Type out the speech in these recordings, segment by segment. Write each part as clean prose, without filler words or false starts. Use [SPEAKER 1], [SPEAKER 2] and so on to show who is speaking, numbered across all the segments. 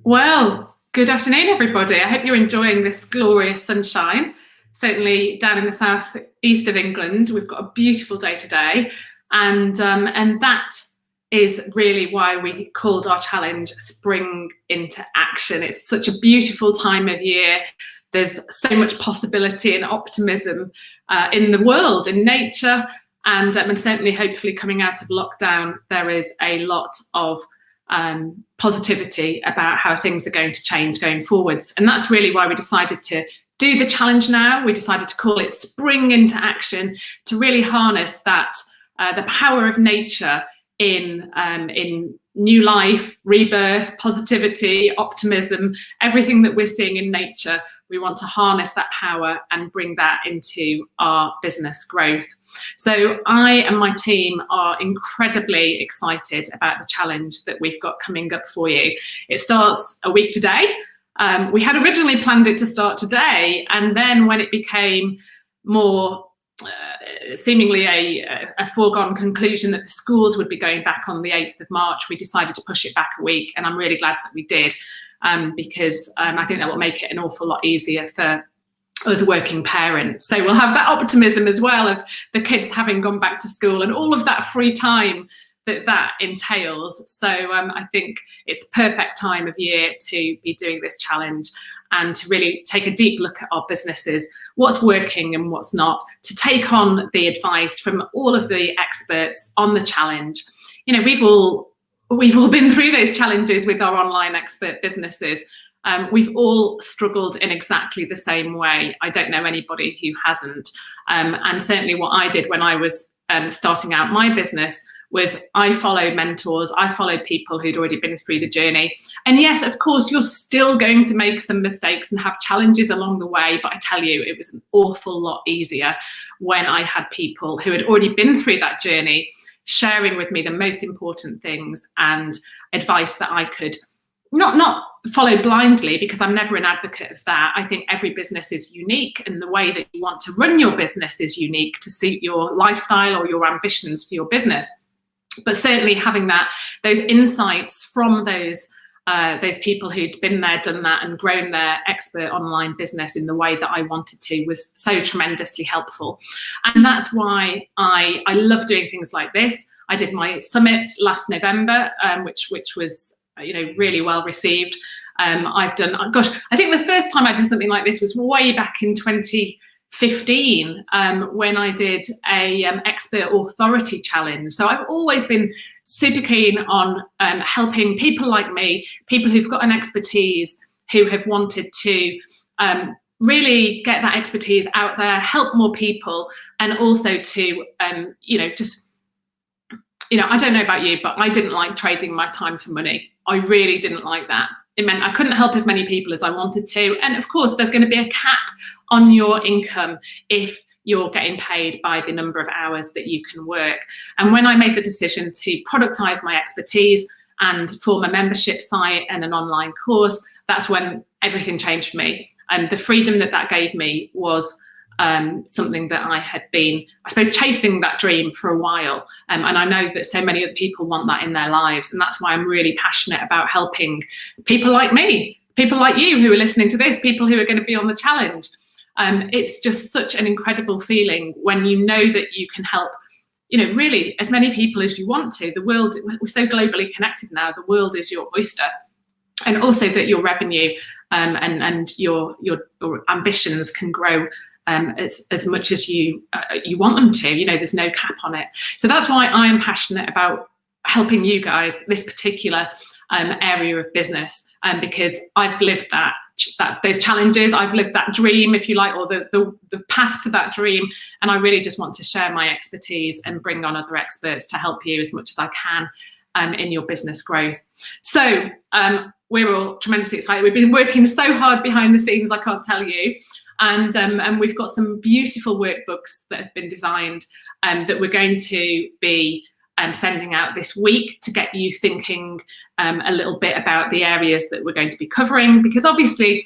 [SPEAKER 1] Well, good afternoon, everybody. I hope you're enjoying this glorious sunshine. Certainly down in the south east of England, we've got a beautiful day today, and that is really why we called our challenge Spring into Action. It's such a beautiful time of year. There's so much possibility and optimism in the world, in nature, and certainly, hopefully, coming out of lockdown, there is a lot of positivity about how things are going to change going forwards. And that's really why we decided to do the challenge now. We decided to call it Spring into Action, to really harness that the power of nature in new life, rebirth, positivity, optimism, everything that we're seeing in nature. We want to harness that power and bring that into our business growth. So I and my team are incredibly excited about the challenge that we've got coming up for you. It starts a week today. We had originally planned it to start today, and then when it became more seemingly a foregone conclusion that the schools would be going back on the 8th of March, we decided to push it back a week, and I'm really glad that we did, because I think that will make it an awful lot easier for us working parents. So we'll have that optimism as well of the kids having gone back to school and all of that free time that entails. So I think it's the perfect time of year to be doing this challenge and to really take a deep look at our businesses, what's working and what's not, to take on the advice from all of the experts on the challenge. You know, we've all been through those challenges with our online expert businesses. We've all struggled in exactly the same way. I don't know anybody who hasn't. And certainly what I did when I was starting out my business was I followed mentors, I followed people who'd already been through the journey. And yes, of course, you're still going to make some mistakes and have challenges along the way, but I tell you, it was an awful lot easier when I had people who had already been through that journey sharing with me the most important things and advice that I could not follow blindly, because I'm never an advocate of that. I think every business is unique, and the way that you want to run your business is unique to suit your lifestyle or your ambitions for your business. But certainly having those insights from those people who'd been there, done that, and grown their expert online business in the way that I wanted to was so tremendously helpful. And that's why I love doing things like this. I did my summit last November, which was really well received. I've done, I think the first time I did something like this was way back in 2015, when I did a expert authority challenge. So I've always been super keen on helping people like me, people who've got an expertise, who have wanted to really get that expertise out there, help more people, and also to I don't know about you, but I didn't like trading my time for money. I really didn't like that. It meant I couldn't help as many people as I wanted to. And of course, there's going to be a cap on your income if you're getting paid by the number of hours that you can work. And when I made the decision to productize my expertise and form a membership site and an online course, that's when everything changed for me. And the freedom that gave me was something that I had been, I suppose, chasing that dream for a while. And I know that so many other people want that in their lives. And that's why I'm really passionate about helping people like me, people like you who are listening to this, people who are going to be on the challenge. It's just such an incredible feeling when you know that you can help, really as many people as you want to. The world, we're so globally connected now, the world is your oyster. And also that your revenue and your ambitions can grow as much as you want them to. There's no cap on it. So that's why I am passionate about helping you guys, this particular area of business, because I've lived those challenges. I've lived that dream, if you like, or the path to that dream. And I really just want to share my expertise and bring on other experts to help you as much as I can in your business growth. So we're all tremendously excited. We've been working so hard behind the scenes, I can't tell you. And we've got some beautiful workbooks that have been designed that we're going to be sending out this week to get you thinking a little bit about the areas that we're going to be covering, because obviously,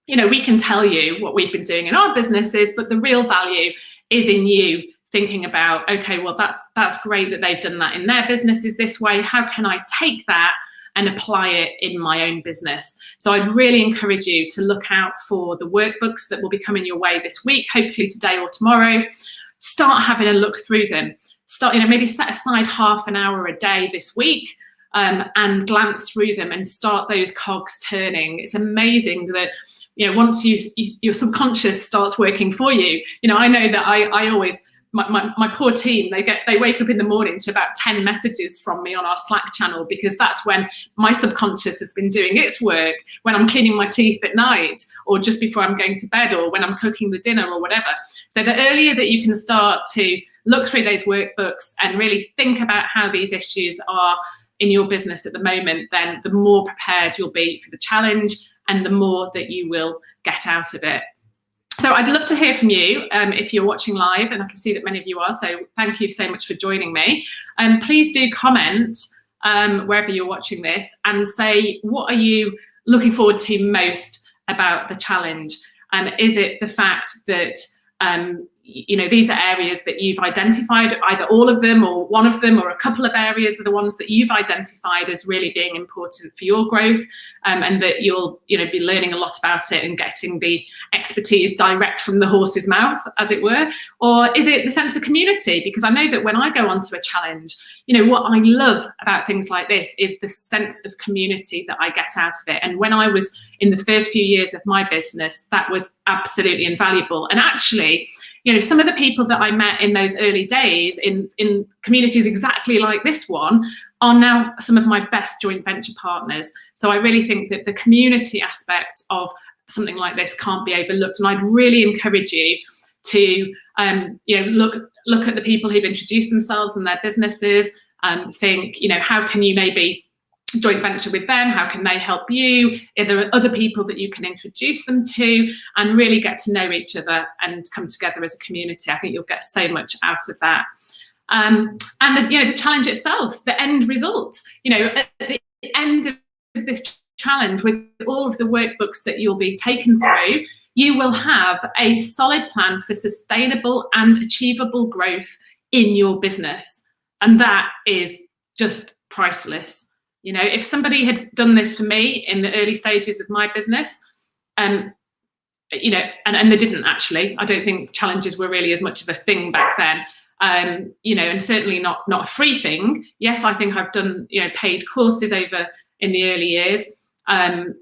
[SPEAKER 1] we can tell you what we've been doing in our businesses, but the real value is in you thinking about, okay, well, that's great that they've done that in their businesses this way. How can I take that and apply it in my own business. So I'd really encourage you to look out for the workbooks that will be coming your way this week, hopefully today or tomorrow. Start having a look through them. Start, maybe set aside half an hour a day this week and glance through them and start those cogs turning. It's amazing that, once your subconscious starts working for you. I know that I always, my poor team, they wake up in the morning to about 10 messages from me on our Slack channel, because that's when my subconscious has been doing its work, when I'm cleaning my teeth at night, or just before I'm going to bed, or when I'm cooking the dinner or whatever. So the earlier that you can start to look through those workbooks and really think about how these issues are in your business at the moment, then the more prepared you'll be for the challenge and the more that you will get out of it. So I'd love to hear from you if you're watching live, and I can see that many of you are, so thank you so much for joining me. Please do comment wherever you're watching this and say, what are you looking forward to most about the challenge? Is it the fact that these are areas that you've identified, either all of them or one of them or a couple of areas are the ones that you've identified as really being important for your growth, and that you'll be learning a lot about it and getting the expertise direct from the horse's mouth, as it were? Or is it the sense of community? Because I know that when I go onto a challenge, what I love about things like this is the sense of community that I get out of it. And when I was in the first few years of my business, that was absolutely invaluable. And actually, some of the people that I met in those early days in communities exactly like this one are now some of my best joint venture partners. So I really think that the community aspect of something like this can't be overlooked. And I'd really encourage you to look at the people who've introduced themselves and their businesses, think, how can you maybe joint venture with them? How can they help you? Are there other people that you can introduce them to, and really get to know each other and come together as a community? I think you'll get so much out of that. And the challenge itself, the end result, at the end of this challenge, with all of the workbooks that you'll be taken through, you will have a solid plan for sustainable and achievable growth in your business. And that is just priceless. If somebody had done this for me in the early stages of my business, and they didn't actually, I don't think challenges were really as much of a thing back then, and certainly not a free thing. Yes, I think I've done, paid courses over in the early years, and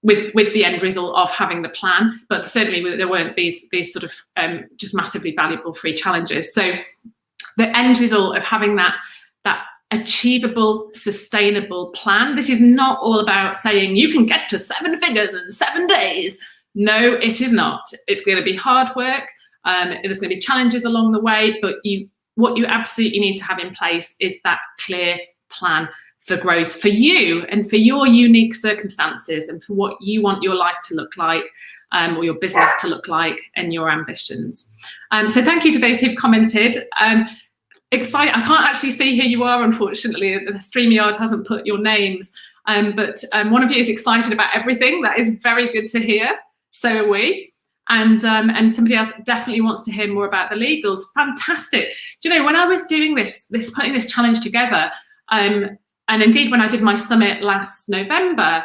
[SPEAKER 1] with the end result of having the plan, but certainly there weren't these sort of just massively valuable free challenges. So the end result of having that achievable, sustainable plan. This is not all about saying you can get to 7 figures in 7 days. No, it is not. It's going to be hard work. There's going to be challenges along the way, but what you absolutely need to have in place is that clear plan for growth for you and for your unique circumstances and for what you want your life to look like, or your business to look like, and your ambitions. So thank you to those who've commented. Excited. I can't actually see who you are, unfortunately. The StreamYard hasn't put your names, but one of you is excited about everything. That is very good to hear. So are we. And somebody else definitely wants to hear more about the legals. Fantastic. Do you know, when I was doing putting this challenge together, and indeed when I did my summit last November,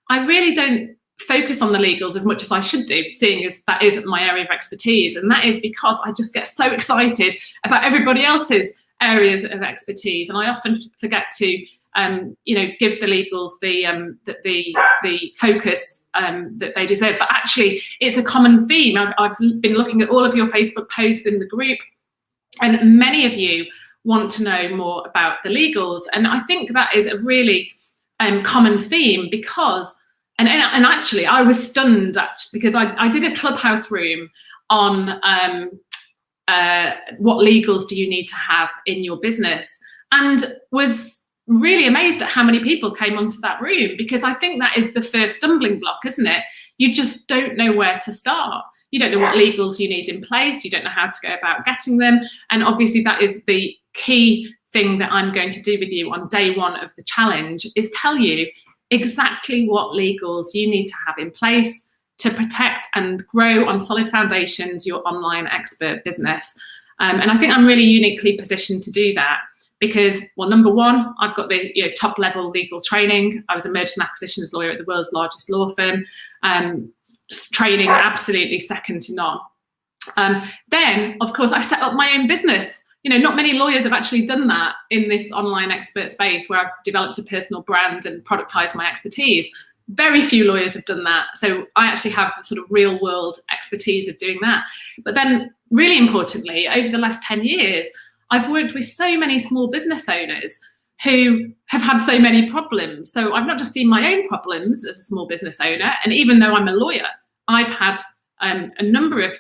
[SPEAKER 1] I really don't focus on the legals as much as I should do, seeing as that is my area of expertise. And that is because I just get so excited about everybody else's areas of expertise. And I often forget to, give the legals the focus that they deserve. But actually, it's a common theme. I've been looking at all of your Facebook posts in the group, and many of you want to know more about the legals. And I think that is a really common theme because And actually, I was stunned because I did a Clubhouse room on what legals do you need to have in your business, and was really amazed at how many people came onto that room, because I think that is the first stumbling block, isn't it? You just don't know where to start. You don't know what legals you need in place. You don't know how to go about getting them. And obviously that is the key thing that I'm going to do with you on day one of the challenge, is tell you exactly what legals you need to have in place to protect and grow on solid foundations your online expert business. And I think I'm really uniquely positioned to do that, because, well, number one, I've got the top level legal training. I was a mergers and acquisitions lawyer at the world's largest law firm. Training absolutely second to none. Then, of course, I set up my own business. Not many lawyers have actually done that in this online expert space where I've developed a personal brand and productized my expertise. Very few lawyers have done that. So I actually have the sort of real world expertise of doing that. But then, really importantly, over the last 10 years, I've worked with so many small business owners who have had so many problems. So I've not just seen my own problems as a small business owner, and even though I'm a lawyer, I've had a number of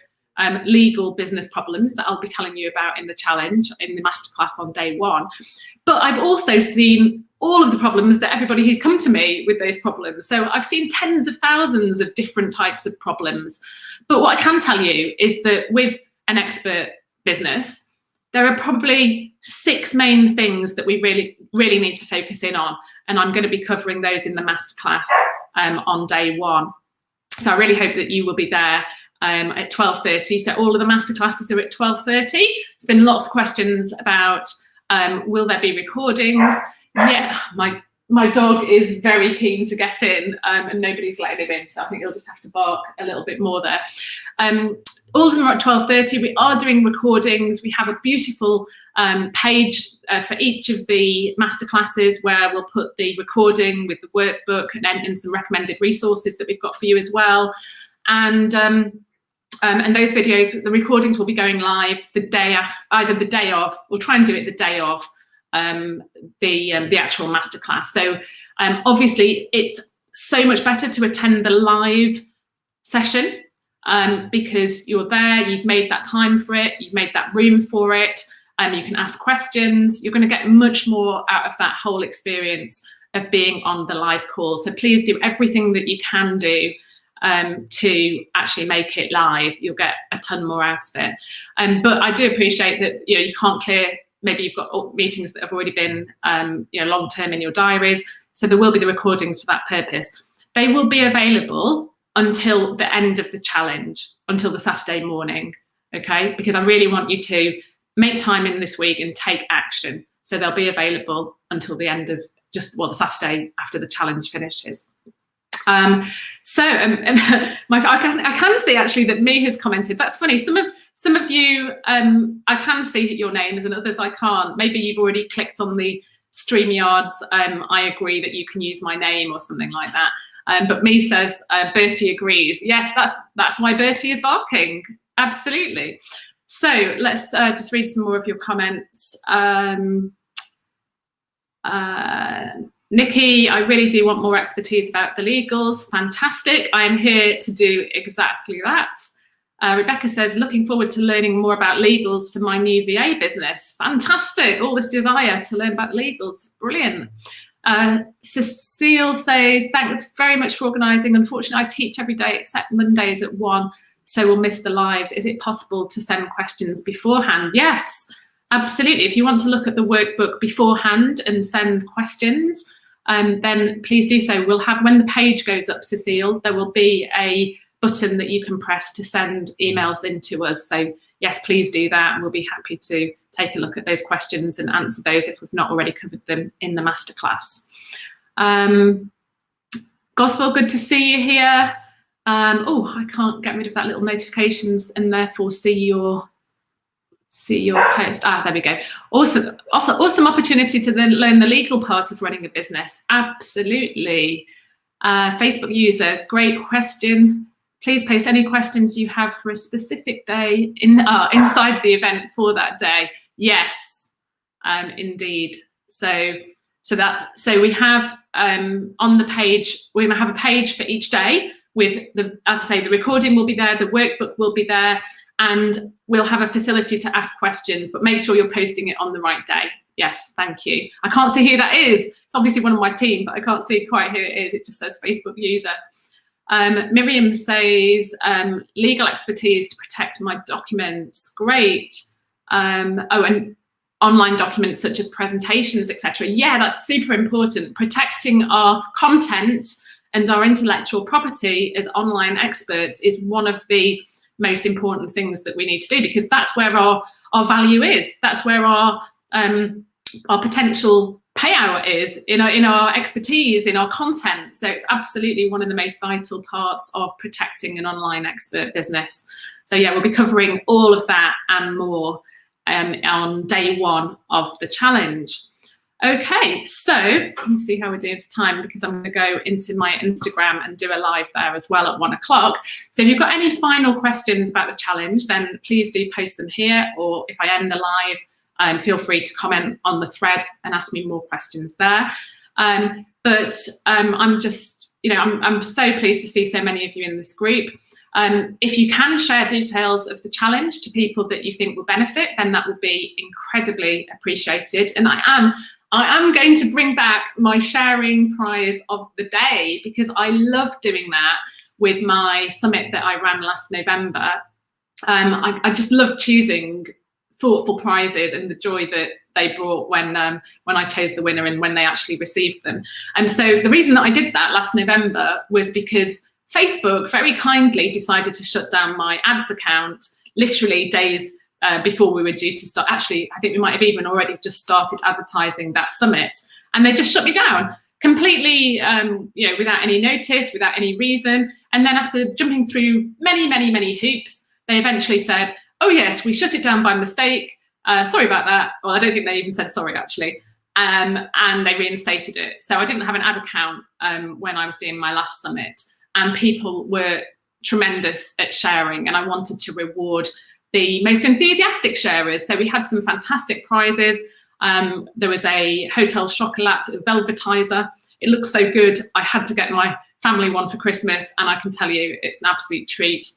[SPEAKER 1] legal business problems that I'll be telling you about in the challenge, in the masterclass on day one. But I've also seen all of the problems that everybody who's come to me with those problems. So I've seen tens of thousands of different types of problems. But what I can tell you is that with an expert business, there are probably 6 main things that we really need to focus in on. And I'm going to be covering those in the masterclass on day one. So I really hope that you will be there at 12:30. So all of the masterclasses are at 12:30. There's been lots of questions about will there be recordings? Yeah, my dog is very keen to get in and nobody's letting him in. So I think he'll just have to bark a little bit more there. All of them are at 12:30. We are doing recordings. We have a beautiful page for each of the masterclasses where we'll put the recording with the workbook and some recommended resources that we've got for you as well. And those videos, the recordings will be going live the day after, either the day of, we'll try and do it the day of the actual masterclass. So obviously it's so much better to attend the live session because you're there, you've made that time for it, you've made that room for it, you can ask questions, you're going to get much more out of that whole experience of being on the live call. So please do everything that you can do to actually make it live. You'll get a ton more out of it. But I do appreciate that you can't clear, maybe you've got meetings that have already been long term in your diaries. So there will be the recordings for that purpose. They will be available until the end of the challenge, until the Saturday morning, okay? Because I really want you to make time in this week and take action. So they'll be available until the end of the Saturday after the challenge finishes. I can see actually that Me has commented. That's funny. Some of you, I can see your names and others I can't. Maybe you've already clicked on the StreamYard's I agree that you can use my name or something like that. But Me says Bertie agrees. Yes, that's why Bertie is barking. Absolutely. So let's just read some more of your comments. Nikki, I really do want more expertise about the legals. Fantastic. I am here to do exactly that. Rebecca says, looking forward to learning more about legals for my new VA business. Fantastic. All this desire to learn about legals. Brilliant. Cecile says, thanks very much for organising. Unfortunately, I teach every day except Mondays at 1, so we'll miss the lives. Is it possible to send questions beforehand? Yes, absolutely. If you want to look at the workbook beforehand and send questions, then please do so. We'll have, when the page goes up, Cecile, there will be a button that you can press to send emails in to us. So yes, please do that. And we'll be happy to take a look at those questions and answer those if we've not already covered them in the masterclass. Gospel, good to see you here. I can't get rid of that little notifications and therefore see your post. There we go. Awesome opportunity to then learn the legal part of running a business. Absolutely. Facebook user, great question. Please post any questions you have for a specific day inside the event for that day. Yes, indeed. So we have on the page, we're going to have a page for each day with as I say, the recording will be there, the workbook will be there, and we'll have a facility to ask questions, but make sure you're posting it on the right day. Yes, thank you. I can't see who that is. It's obviously one of my team, but I can't see quite who it is. It just says Facebook user. Miriam says, legal expertise to protect my documents. Great. And online documents such as presentations, etc. Yeah, that's super important. Protecting our content and our intellectual property as online experts is one of the most important things that we need to do, because that's where our value is. That's where our potential payout is in our expertise, in our content. So it's absolutely one of the most vital parts of protecting an online expert business. So yeah, we'll be covering all of that and more on day one of the challenge. Okay, so let me see how we're doing for time, because I'm going to go into my Instagram and do a live there as well at 1 o'clock. So if you've got any final questions about the challenge, then please do post them here, or if I end the live, feel free to comment on the thread and ask me more questions there. But I'm just, I'm so pleased to see so many of you in this group. If you can share details of the challenge to people that you think will benefit, then that will be incredibly appreciated. And I am going to bring back my sharing prize of the day, because I love doing that with my summit that I ran last November. I just love choosing thoughtful prizes and the joy that they brought when I chose the winner and when they actually received them. And so the reason that I did that last November was because Facebook very kindly decided to shut down my ads account literally days before we were due to start. Actually, I think we might have even already just started advertising that summit, and they just shut me down completely, without any notice, without any reason. And then after jumping through many hoops, they eventually said, oh yes, we shut it down by mistake. Sorry about that. Well, I don't think they even said sorry, actually. And they reinstated it. So I didn't have an ad account when I was doing my last summit, and people were tremendous at sharing, and I wanted to reward the most enthusiastic sharers. So we had some fantastic prizes. There was a Hotel Chocolat Velvetizer. It looks so good. I had to get my family one for Christmas, and I can tell you it's an absolute treat.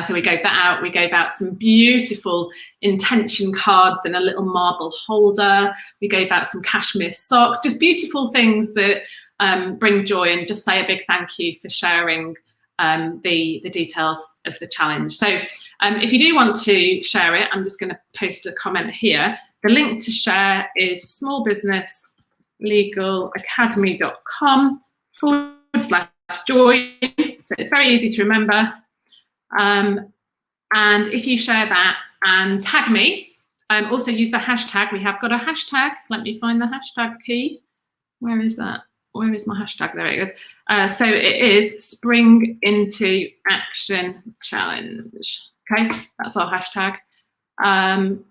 [SPEAKER 1] So we gave that out. We gave out some beautiful intention cards in a little marble holder. We gave out some cashmere socks, just beautiful things that bring joy, and just say a big thank you for sharing the details of the challenge. So if you do want to share it, I'm just going to post a comment here. The link to share is smallbusinesslegalacademy.com/join. So it's very easy to remember. And if you share that and tag me, also use the hashtag. We have got a hashtag. Let me find the hashtag key. Where is that? Where is my hashtag? There it goes. So it is Spring Into Action Challenge. Okay, that's our hashtag. And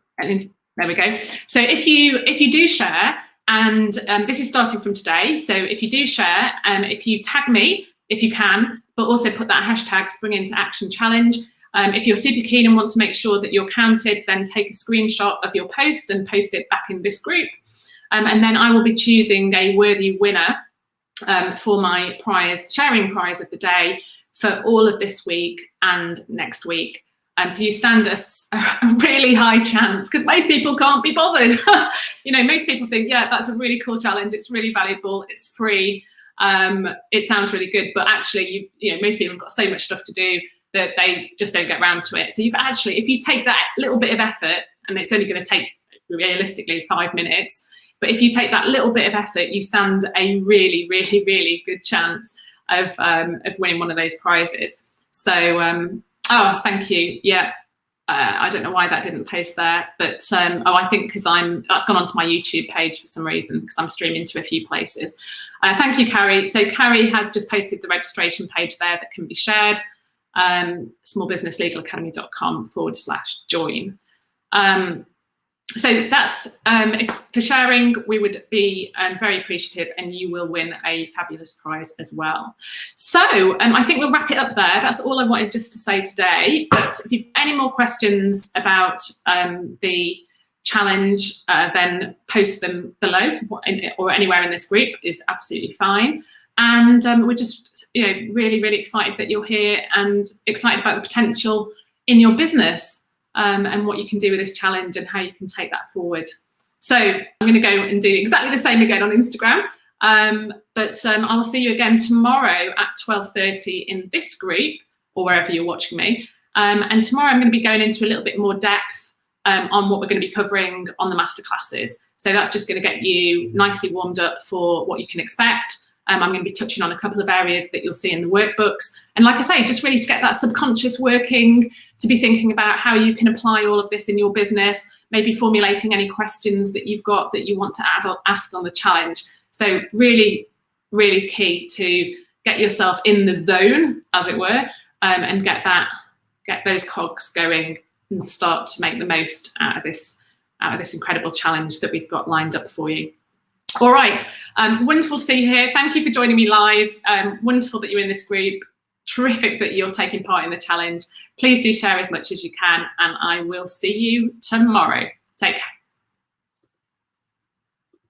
[SPEAKER 1] there we go. So if you do share, and this is starting from today. So if you do share, if you tag me, if you can, but also put that hashtag Spring Into Action Challenge. If you're super keen and want to make sure that you're counted, then take a screenshot of your post and post it back in this group. And then I will be choosing a worthy winner for my sharing prize of the day for all of this week and next week. So you stand a really high chance, because most people can't be bothered. Most people think, yeah, that's a really cool challenge. It's really valuable. It's free. It sounds really good, but actually, most people have got so much stuff to do that they just don't get around to it. So if you take that little bit of effort, and it's only going to take realistically 5 minutes, but if you take that little bit of effort, you stand a really, really, really good chance of winning one of those prizes. So, oh, thank you. Yeah. I don't know why that didn't post there, but I think because that's gone onto my YouTube page for some reason, because I'm streaming to a few places. Thank you, Carrie. So Carrie has just posted the registration page there that can be shared, smallbusinesslegalacademy.com/join. So that's for sharing. We would be very appreciative, and you will win a fabulous prize as well. So I think we'll wrap it up there. That's all I wanted just to say today. But if you've any more questions about the challenge, then post them below or anywhere in this group is absolutely fine. And we're just really, really excited that you're here and excited about the potential in your business. And what you can do with this challenge and how you can take that forward. So I'm going to go and do exactly the same again on Instagram. But I'll see you again tomorrow at 12:30 in this group, or wherever you're watching me. And tomorrow I'm going to be going into a little bit more depth on what we're going to be covering on the masterclasses. So that's just going to get you nicely warmed up for what you can expect. I'm going to be touching on a couple of areas that you'll see in the workbooks. And like I say, just really to get that subconscious working, to be thinking about how you can apply all of this in your business, maybe formulating any questions that you've got that you want to ask on the challenge. So really, really key to get yourself in the zone, as it were, and get those cogs going and start to make the most out of this incredible challenge that we've got lined up for you. All right, wonderful to see you here. Thank you for joining me live. Wonderful that you're in this group. Terrific that you're taking part in the challenge. Please do share as much as you can, and I will see you tomorrow. Take care.